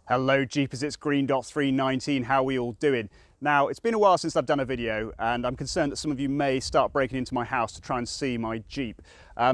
Hello Jeepers, it's Greendot 319, how are we all doing? Now, it's been a while since I've done a video and I'm concerned that some of you may start breaking into my house to try and see my Jeep.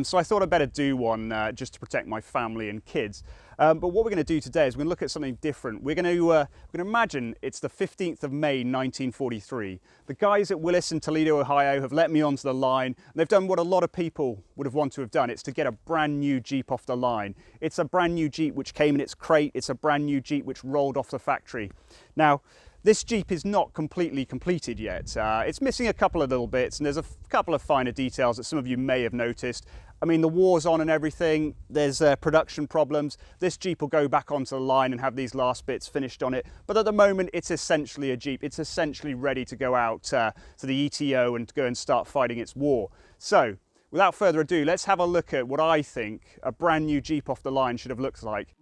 So I thought I'd better do one just to protect my family and kids. But what we're going to do today is we're going to look at something different. We're going to imagine it's the 15th of May 1943. The guys at Willys in Toledo, Ohio have let me onto the line. And they've done what a lot of people would have wanted to have done. It's to get a brand new Jeep off the line. It's a brand new Jeep which came in its crate. It's a brand new Jeep which rolled off the factory. Now, this Jeep is not completely completed yet. It's missing a couple of little bits and there's a couple of finer details that some of you may have noticed. I mean, the war's on and everything, there's production problems. This Jeep will go back onto the line and have these last bits finished on it. But at the moment, it's essentially a Jeep. It's essentially ready to go out to the ETO and to go and start fighting its war. So, without further ado, let's have a look at what I think a brand new Jeep off the line should have looked like.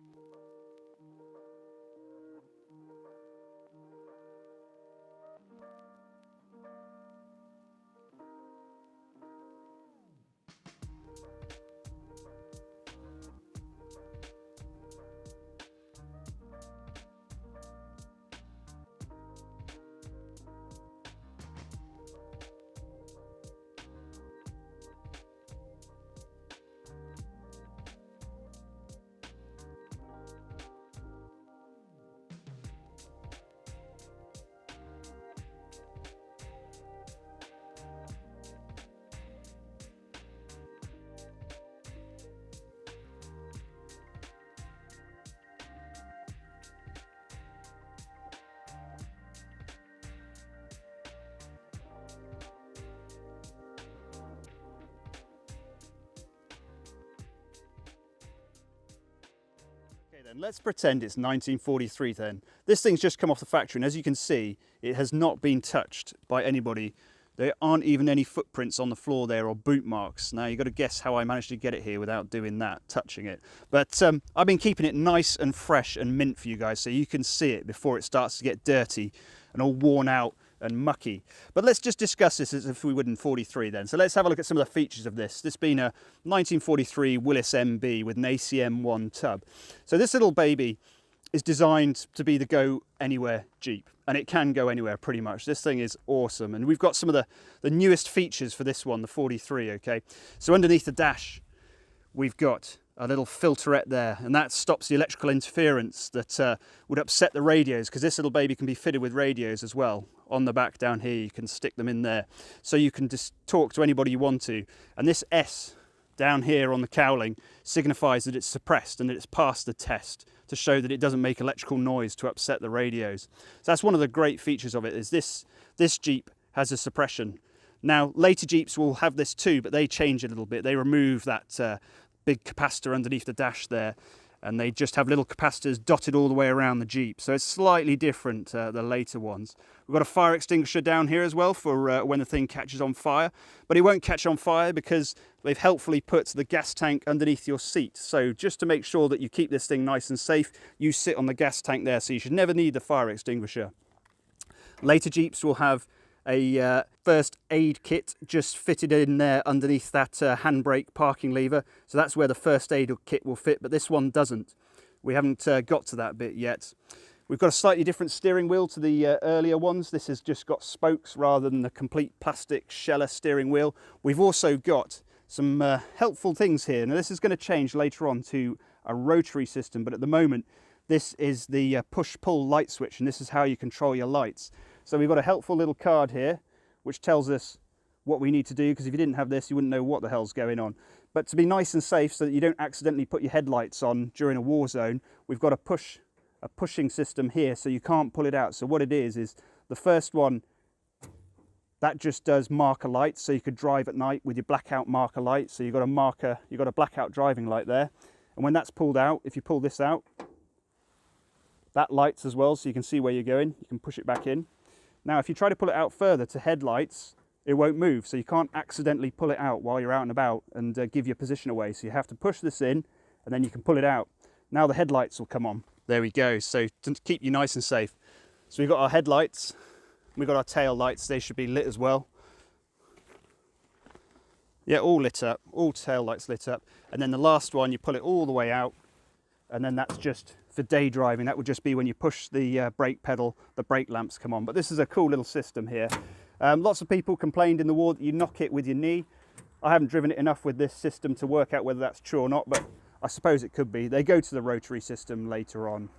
Then let's pretend it's 1943 then. This thing's just come off the factory and as you can see, it has not been touched by anybody. There aren't even any footprints on the floor there or boot marks. Now you've got to guess how I managed to get it here without doing that, touching it. But I've been keeping it nice and fresh and mint for you guys so you can see it before it starts to get dirty and all worn out and mucky. But let's just discuss this as if we would in 43 then. So let's have a look at some of the features of this. This being a 1943 Willys MB with an ACM1 tub. So this little baby is designed to be the go anywhere Jeep, and it can go anywhere pretty much. This thing is awesome, and we've got some of the newest features for this one, the 43, okay? So underneath the dash, we've got a little filterette there, and that stops the electrical interference that would upset the radios, because this little baby can be fitted with radios as well. On the back down here, you can stick them in there, so you can just talk to anybody you want to. And this S down here on the cowling signifies that it's suppressed and that it's passed the test to show that it doesn't make electrical noise to upset the radios. So that's one of the great features of it, is this Jeep has a suppression. Now, later Jeeps will have this too, but they change a little bit. They remove that big capacitor underneath the dash there, and they just have little capacitors dotted all the way around the Jeep. So it's slightly different, the later ones. We've got a fire extinguisher down here as well for when the thing catches on fire, but it won't catch on fire because they've helpfully put the gas tank underneath your seat. So just to make sure that you keep this thing nice and safe, you sit on the gas tank there, so you should never need the fire extinguisher. Later Jeeps will have a first aid kit just fitted in there underneath that handbrake parking lever. So that's where the first aid kit will fit, but this one doesn't. We haven't got to that bit yet. We've got a slightly different steering wheel to the earlier ones. This has just got spokes rather than the complete plastic sheller steering wheel. We've also got some helpful things here. Now this is going to change later on to a rotary system, but at the moment this is the push-pull light switch, and this is how you control your lights. So we've got a helpful little card here which tells us what we need to do, because if you didn't have this you wouldn't know what the hell's going on. But to be nice and safe so that you don't accidentally put your headlights on during a war zone, we've got a pushing system here so you can't pull it out. So what it is the first one, that just does marker lights, so you could drive at night with your blackout marker light. So you've got a marker, you've got a blackout driving light there, and when that's pulled out, if you pull this out, that lights as well so you can see where you're going. You can push it back in. Now if you try to pull it out further to headlights, it won't move, so you can't accidentally pull it out while you're out and about and give your position away. So you have to push this in and then you can pull it out. Now the headlights will come on. There we go, so to keep you nice and safe. So we've got our headlights, we've got our tail lights, they should be lit as well. Yeah, all lit up, all tail lights lit up. And then the last one, you pull it all the way out and then that's just for day driving. That would just be when you push the brake pedal, the brake lamps come on. But this is a cool little system here. Lots of people complained in the war that you knock it with your knee. I haven't driven it enough with this system to work out whether that's true or not, but I suppose it could be. They go to the rotary system later on.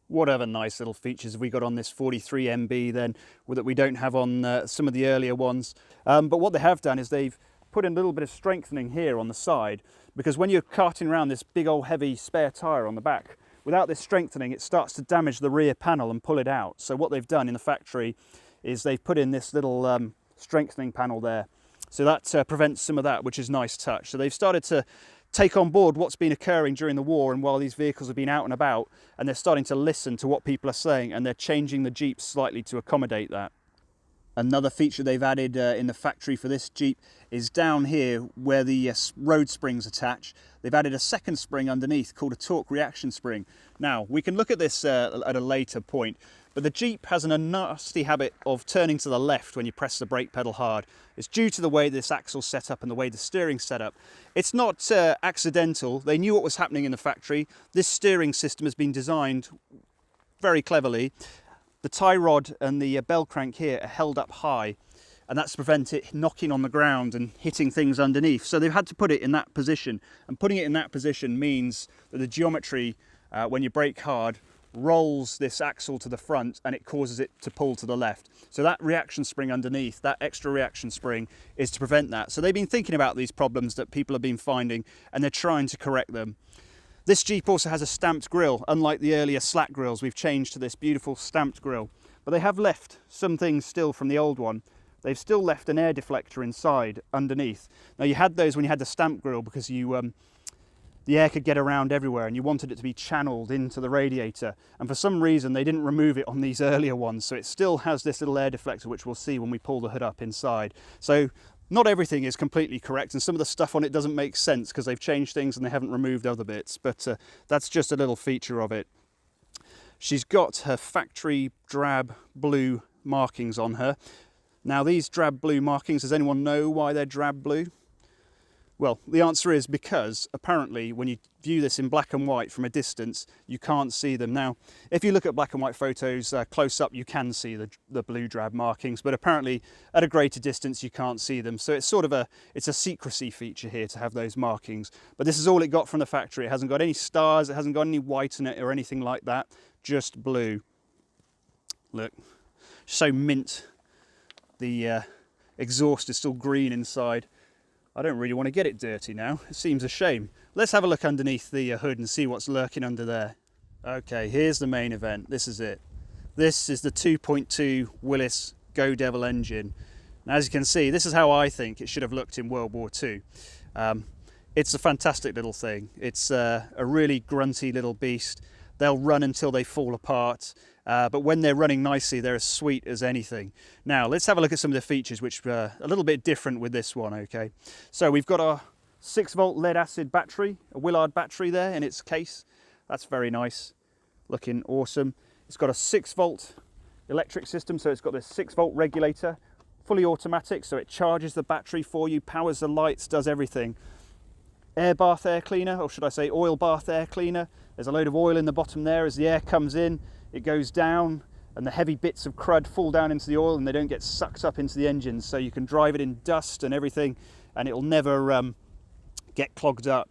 What other nice little features have we got on this 43 MB then that we don't have on some of the earlier ones? But what they have done is they've put in a little bit of strengthening here on the side, because when you're carting around this big old heavy spare tyre on the back, without this strengthening it starts to damage the rear panel and pull it out. So what they've done in the factory is they've put in this little strengthening panel there. So that prevents some of that, which is a nice touch. So they've started to take on board what's been occurring during the war and while these vehicles have been out and about, and they're starting to listen to what people are saying, and they're changing the Jeep slightly to accommodate that. Another feature they've added in the factory for this Jeep is down here where the road springs attach. They've added a second spring underneath called a torque reaction spring. Now, we can look at this at a later point, but the Jeep has a nasty habit of turning to the left when you press the brake pedal hard. It's due to the way this axle's set up and the way the steering's set up. It's not accidental. They knew what was happening in the factory. This steering system has been designed very cleverly. The tie rod and the bell crank here are held up high, and that's to prevent it knocking on the ground and hitting things underneath. So they've had to put it in that position, and putting it in that position means that the geometry, when you brake hard, rolls this axle to the front and it causes it to pull to the left. So that reaction spring underneath, that extra reaction spring, is to prevent that. So they've been thinking about these problems that people have been finding, and they're trying to correct them. This Jeep also has a stamped grille. Unlike the earlier slat grills, we've changed to this beautiful stamped grille. But they have left some things still from the old one. They've still left an air deflector inside underneath. Now, you had those when you had the stamped grille because the air could get around everywhere and you wanted it to be channeled into the radiator. And for some reason, they didn't remove it on these earlier ones. So it still has this little air deflector, which we'll see when we pull the hood up inside. So not everything is completely correct, and some of the stuff on it doesn't make sense because they've changed things and they haven't removed other bits. But that's just a little feature of it. She's got her factory drab blue markings on her. Now, these drab blue markings, does anyone know why they're drab blue? Well, the answer is because apparently when you view this in black and white from a distance, you can't see them. Now, if you look at black and white photos close up, you can see the blue drab markings, but apparently at a greater distance, you can't see them. So it's sort of a secrecy feature here to have those markings. But this is all it got from the factory. It hasn't got any stars, it hasn't got any white in it or anything like that, just blue. Look, so mint. The exhaust is still green inside. I don't really want to get it dirty now. It seems a shame. Let's have a look underneath the hood and see what's lurking under there. Okay, here's the main event. This is it. This is the 2.2 Willys Go Devil engine. Now, as you can see, this is how I think it should have looked in World War II. It's a fantastic little thing. It's a really grunty little beast. They'll run until they fall apart. But when they're running nicely, they're as sweet as anything. Now, let's have a look at some of the features, which are a little bit different with this one, okay? So we've got our 6-volt lead-acid battery, a Willard battery there in its case. That's very nice, looking awesome. It's got a 6-volt electric system, so it's got this 6-volt regulator, fully automatic, so it charges the battery for you, powers the lights, does everything. Air bath air cleaner, or should I say oil bath air cleaner. There's a load of oil in the bottom there. As the air comes in, it goes down and the heavy bits of crud fall down into the oil and they don't get sucked up into the engine, so you can drive it in dust and everything and it'll never get clogged up.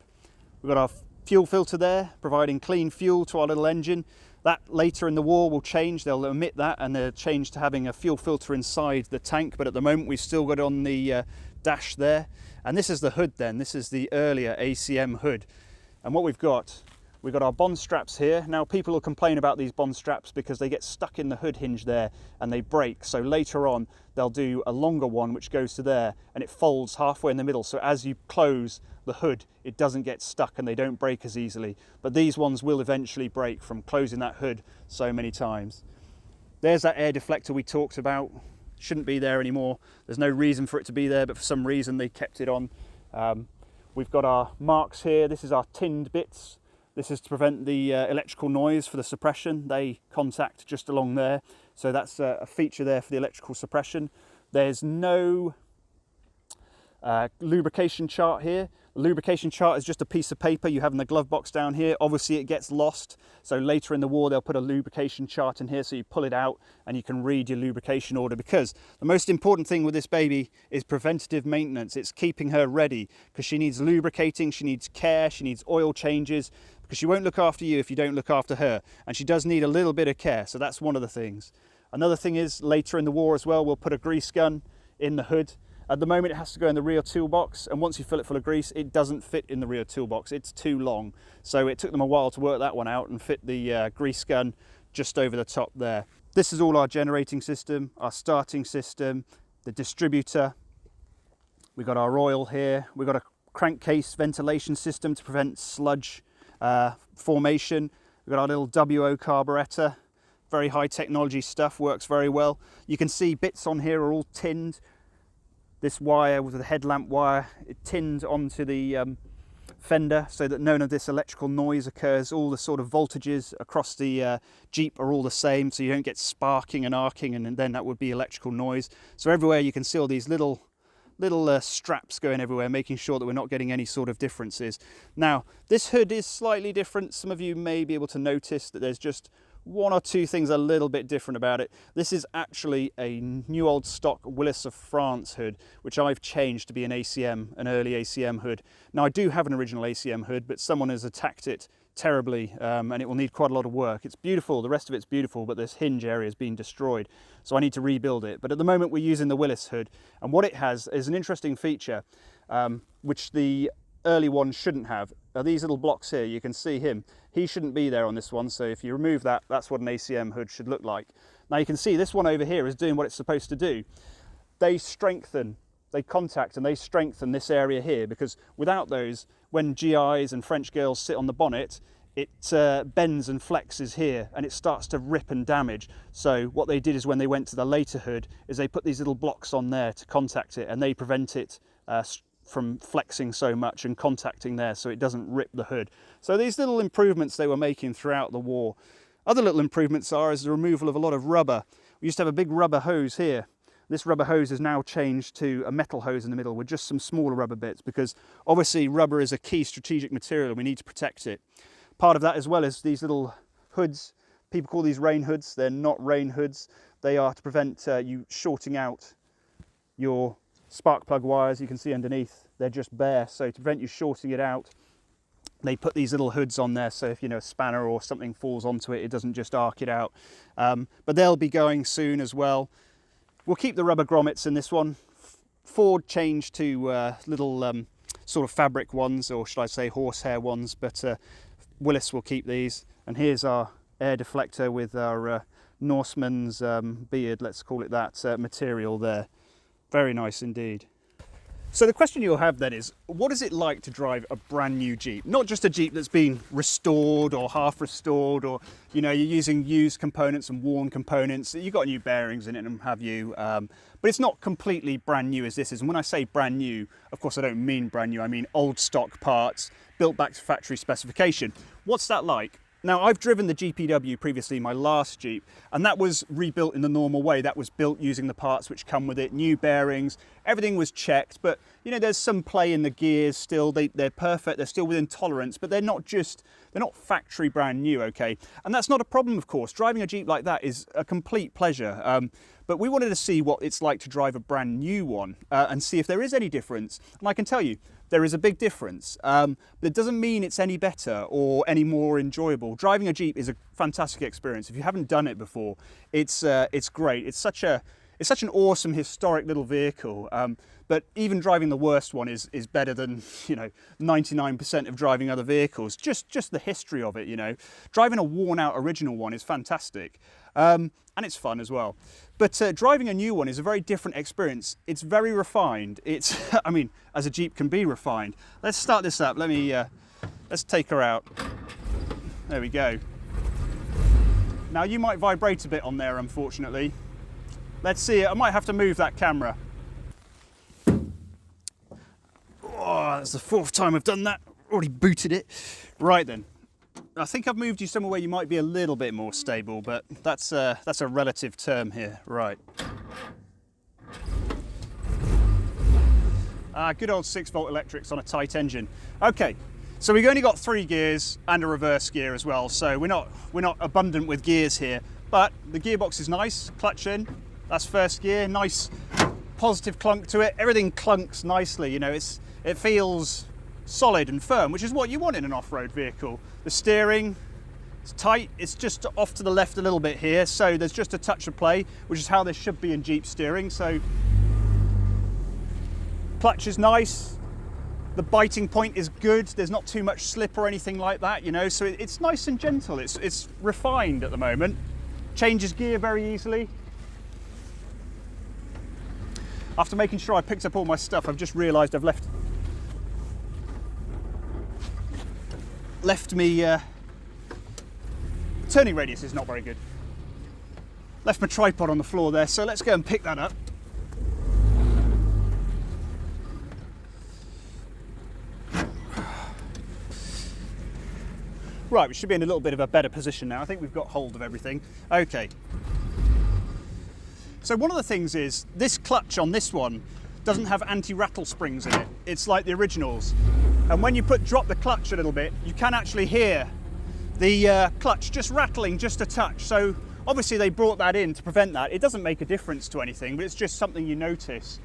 We've got our fuel filter there, providing clean fuel to our little engine. That later in the war will change. They'll omit that and they'll change to having a fuel filter inside the tank, but at the moment we've still got it on the dash there. And this is the hood then. This is the earlier ACM hood. And what we've got our bond straps here. Now, people will complain about these bond straps because they get stuck in the hood hinge there and they break. So later on, they'll do a longer one which goes to there and it folds halfway in the middle. So as you close the hood, it doesn't get stuck and they don't break as easily. But these ones will eventually break from closing that hood so many times. There's that air deflector we talked about. Shouldn't be there anymore. There's no reason for it to be there, but for some reason they kept it on. We've got our marks here. This is our tinned bits. This is to prevent the electrical noise for the suppression. They contact just along there. So that's a feature there for the electrical suppression. There's no Lubrication chart here. The lubrication chart is just a piece of paper you have in the glove box down here. Obviously it gets lost, so later in the war they'll put a lubrication chart in here, so you pull it out and you can read your lubrication order, because the most important thing with this baby is preventative maintenance. It's keeping her ready, because she needs lubricating, she needs care, she needs oil changes, because she won't look after you if you don't look after her, and she does need a little bit of care, so that's one of the things. Another thing is, later in the war as well, we'll put a grease gun in the hood. At the moment it has to go in the rear toolbox, and once you fill it full of grease it doesn't fit in the rear toolbox, it's too long. So it took them a while to work that one out and fit the grease gun just over the top there. This is all our generating system, our starting system, the distributor. We've got our oil here, we've got a crankcase ventilation system to prevent sludge formation. We've got our little WO carburettor, very high technology stuff, works very well. You can see bits on here are all tinned. This wire with the headlamp wire, it tinned onto the fender so that none of this electrical noise occurs. All the sort of voltages across the Jeep are all the same, so you don't get sparking and arcing, and then that would be electrical noise. So everywhere you can see all these little straps going everywhere, making sure that we're not getting any sort of differences. Now, this hood is slightly different. Some of you may be able to notice that there's just one or two things a little bit different about it. This is actually a new old stock Willys of France hood, which I've changed to be an ACM, an early ACM hood. Now I do have an original ACM hood, but someone has attacked it terribly, and it will need quite a lot of work. It's beautiful, the rest of it's beautiful, but this hinge area has been destroyed, so I need to rebuild it. But at the moment we're using the Willys hood, and what it has is an interesting feature, which the early one shouldn't have. Now these little blocks here, you can see him. He shouldn't be there on this one, so if you remove that, that's what an ACM hood should look like. Now you can see this one over here is doing what it's supposed to do. They strengthen, they contact and they strengthen this area here, because without those, when GIs and French girls sit on the bonnet, it bends and flexes here and it starts to rip and damage. So what they did is, when they went to the later hood, is they put these little blocks on there to contact it, and they prevent it from flexing so much and contacting there, so it doesn't rip the hood. So these little improvements they were making throughout the war. Other little improvements are the removal of a lot of rubber. We used to have a big rubber hose here. This rubber hose is now changed to a metal hose in the middle with just some smaller rubber bits, because obviously rubber is a key strategic material and we need to protect it. Part of that as well is these little hoods. People call these rain hoods. They're not rain hoods. They are to prevent you shorting out your spark plug wires. You can see underneath they're just bare, so to prevent you shorting it out, they put these little hoods on there, so if a spanner or something falls onto it, it doesn't just arc it out. But they'll be going soon as well. We'll keep the rubber grommets in this one. Ford changed to little sort of fabric ones, or should I say horsehair ones, but Willys will keep these. And here's our air deflector with our Norseman's beard, let's call it that, material there. Very nice indeed. So the question you'll have then is, what is it like to drive a brand new Jeep? Not just a Jeep that's been restored or half restored, or you're using used components and worn components. You've got new bearings in it and have you, but it's not completely brand new as this is. And when I say brand new, of course I don't mean brand new, I mean old stock parts, built back to factory specification. What's that like? Now, I've driven the GPW previously, my last Jeep, and that was rebuilt in the normal way. That was built using the parts which come with it, new bearings, everything was checked, but there's some play in the gears still. They're perfect, they're still within tolerance, but they're not factory brand new, okay? And that's not a problem, of course. Driving a Jeep like that is a complete pleasure. But we wanted to see what it's like to drive a brand new one and see if there is any difference. And I can tell you, there is a big difference. But it doesn't mean it's any better or any more enjoyable. Driving a Jeep is a fantastic experience. If you haven't done it before, it's great. It's such an awesome historic little vehicle. But even driving the worst one is better than 99% of driving other vehicles. Just the history of it, Driving a worn out original one is fantastic. And it's fun as well. But driving a new one is a very different experience. It's very refined. It's, I mean, as a Jeep can be refined. Let's start this up. Let's take her out. There we go. Now you might vibrate a bit on there, unfortunately. Let's see it. I might have to move that camera. Oh, that's the fourth time I've done that. Already booted it. Right then. I think I've moved you somewhere where you might be a little bit more stable, but that's a relative term here. Right. Good old 6-volt electrics on a tight engine. Okay, so we've only got 3 gears and a reverse gear as well, so we're not abundant with gears here. But the gearbox is nice, clutch in, that's first gear, nice positive clunk to it. Everything clunks nicely, you know, it feels solid and firm, which is what you want in an off-road vehicle. The steering, it's tight, it's just off to the left a little bit here, so there's just a touch of play, which is how this should be in Jeep steering. So clutch is nice, the biting point is good, there's not too much slip or anything like that, you know, so it's nice and gentle, it's refined at the moment. Changes gear very easily. After making sure I picked up all my stuff, I've just realised I've left me turning radius is not very good. Left my tripod on the floor there, so let's go and pick that up. Right, we should be in a little bit of a better position now. I think we've got hold of everything. Okay. So one of the things is, this clutch on this one doesn't have anti-rattle springs in it. It's like the originals. And when you drop the clutch a little bit, you can actually hear the clutch just rattling just a touch. So obviously they brought that in to prevent that. It doesn't make a difference to anything, but it's just something you notice.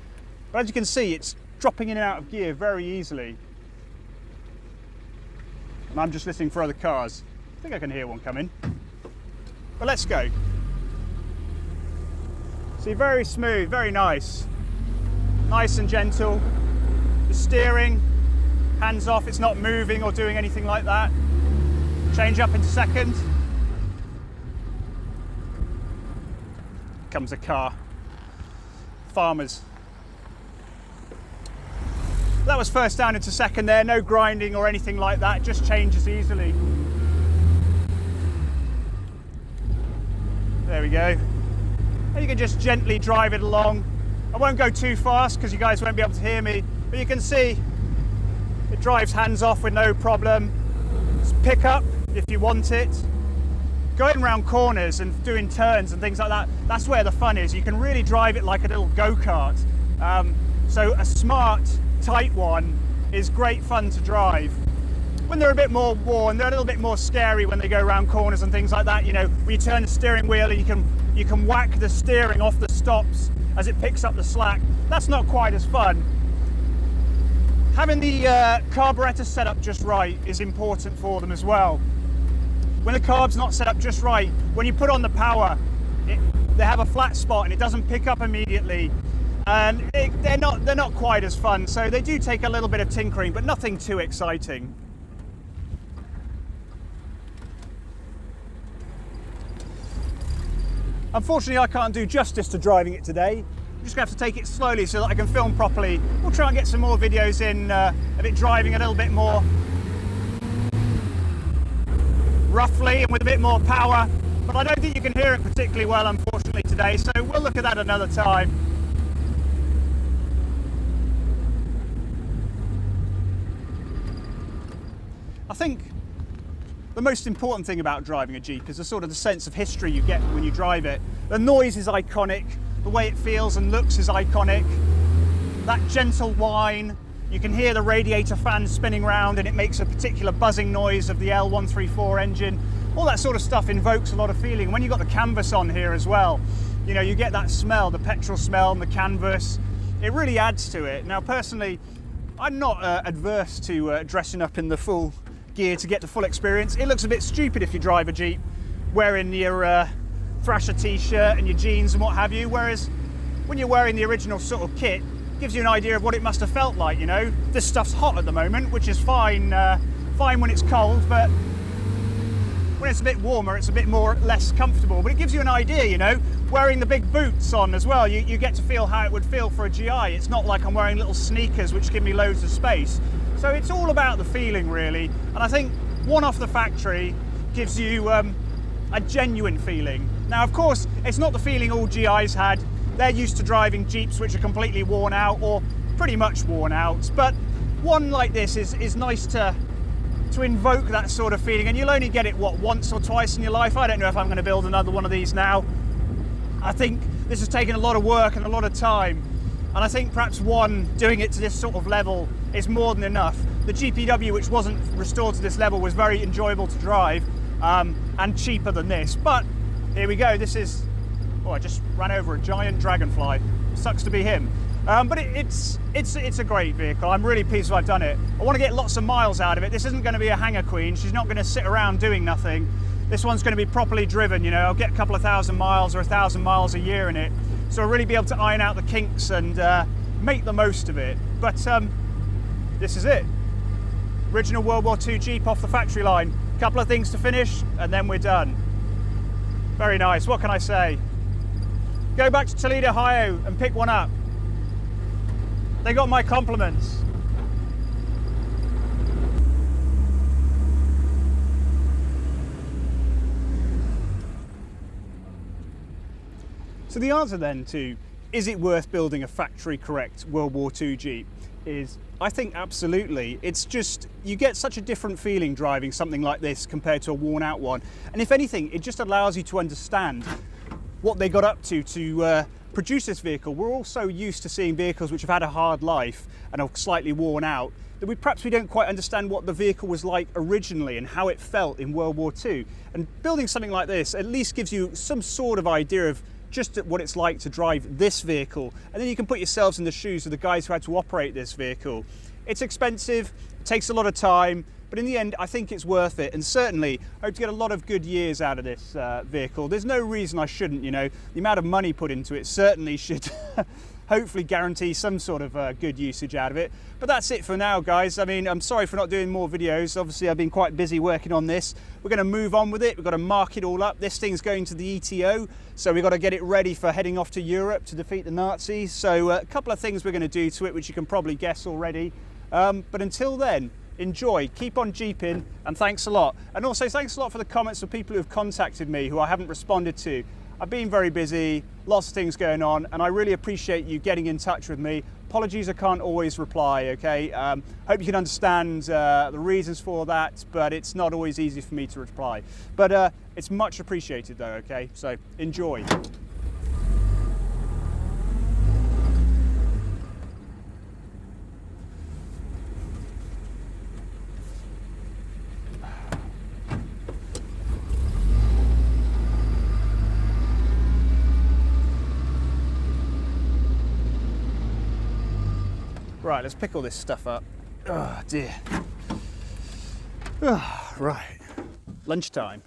But as you can see, it's dropping in and out of gear very easily. And I'm just listening for other cars. I think I can hear one coming. But let's go. See, very smooth, very nice. Nice and gentle. The steering, hands off, it's not moving or doing anything like that. Change up into second. Comes a car. Farmers. That was first down into second there, no grinding or anything like that, just changes easily. There we go. And you can just gently drive it along. I won't go too fast because you guys won't be able to hear me, but you can see it drives hands off with no problem. Just pick up if you want it. Going around corners and doing turns and things like that, that's where the fun is. You can really drive it like a little go-kart. So a smart, tight one is great fun to drive. When they're a bit more worn, they're a little bit more scary when they go around corners and things like that. You know, when you turn the steering wheel, you can whack the steering off the stops as it picks up the slack. That's not quite as fun. Having the carburetor set up just right is important for them as well. When the carb's not set up just right, when you put on the power, they have a flat spot and it doesn't pick up immediately. And they're not quite as fun, so they do take a little bit of tinkering, but nothing too exciting. Unfortunately, I can't do justice to driving it today. I'm just going to have to take it slowly so that I can film properly. We'll try and get some more videos in of it driving a little bit more roughly and with a bit more power, but I don't think you can hear it particularly well, unfortunately, today, so we'll look at that another time. I think the most important thing about driving a Jeep is the sort of the sense of history you get when you drive it. The noise is iconic, the way it feels and looks is iconic. That gentle whine, you can hear the radiator fan spinning round and it makes a particular buzzing noise of the L134 engine. All that sort of stuff invokes a lot of feeling. When you've got the canvas on here as well, you know, you get that smell, the petrol smell and the canvas. It really adds to it. Now personally, I'm not adverse to dressing up in the full gear to get the full experience. It looks a bit stupid if you drive a Jeep wearing your Thrasher t-shirt and your jeans and what have you, whereas when you're wearing the original sort of kit, it gives you an idea of what it must have felt like, you know. This stuff's hot at the moment, which is fine, fine when it's cold, but when it's a bit warmer, it's a bit less comfortable. But it gives you an idea, you know, wearing the big boots on as well, you get to feel how it would feel for a GI. It's not like I'm wearing little sneakers which give me loads of space. So it's all about the feeling, really. And I think one off the factory gives you a genuine feeling. Now, of course, it's not the feeling all GIs had. They're used to driving Jeeps which are completely worn out or pretty much worn out. But one like this is nice to invoke that sort of feeling. And you'll only get it, what, once or twice in your life? I don't know if I'm going to build another one of these now. I think this has taken a lot of work and a lot of time. and I think perhaps one doing it to this sort of level is more than enough. The GPW, which wasn't restored to this level, was very enjoyable to drive and cheaper than this. But here we go. This is, oh, I just ran over a giant dragonfly. Sucks to be him. But it's a great vehicle. I'm really pleased I've done it. I want to get lots of miles out of it. This isn't going to be a hangar queen. She's not going to sit around doing nothing. This one's going to be properly driven. You know, I'll get a couple of thousand miles or 1,000 miles a year in it. So I'll really be able to iron out the kinks and make the most of it. But this is it. Original World War II Jeep off the factory line. A couple of things to finish and then we're done. Very nice. What can I say? Go back to Toledo, Ohio and pick one up. They got my compliments. So the answer then to, is it worth building a factory correct World War II Jeep, is I think absolutely. It's just, you get such a different feeling driving something like this compared to a worn out one. And if anything, it just allows you to understand what they got up to produce this vehicle. We're all so used to seeing vehicles which have had a hard life and are slightly worn out that perhaps we don't quite understand what the vehicle was like originally and how it felt in World War II. And building something like this at least gives you some sort of idea of just what it's like to drive this vehicle, and then you can put yourselves in the shoes of the guys who had to operate this vehicle. It's expensive, it takes a lot of time, but in the end I think it's worth it, and certainly I hope to get a lot of good years out of this vehicle. There's no reason I shouldn't, you know. The amount of money put into it certainly should hopefully guarantee some sort of good usage out of it. But that's it for now, guys. I mean, I'm sorry for not doing more videos. Obviously, I've been quite busy working on this. We're going to move on with it. We've got to mark it all up. This thing's going to the ETO, so we've got to get it ready for heading off to Europe to defeat the Nazis. So a couple of things we're going to do to it, which you can probably guess already. But until then, enjoy, keep on jeeping, and thanks a lot. And also thanks a lot for the comments of people who have contacted me who I haven't responded to. I've been very busy, lots of things going on, and I really appreciate you getting in touch with me. Apologies I can't always reply, okay? Hope you can understand the reasons for that, but it's not always easy for me to reply. But it's much appreciated though, okay? So enjoy. Right, let's pick all this stuff up. Oh dear. Oh, right, lunchtime.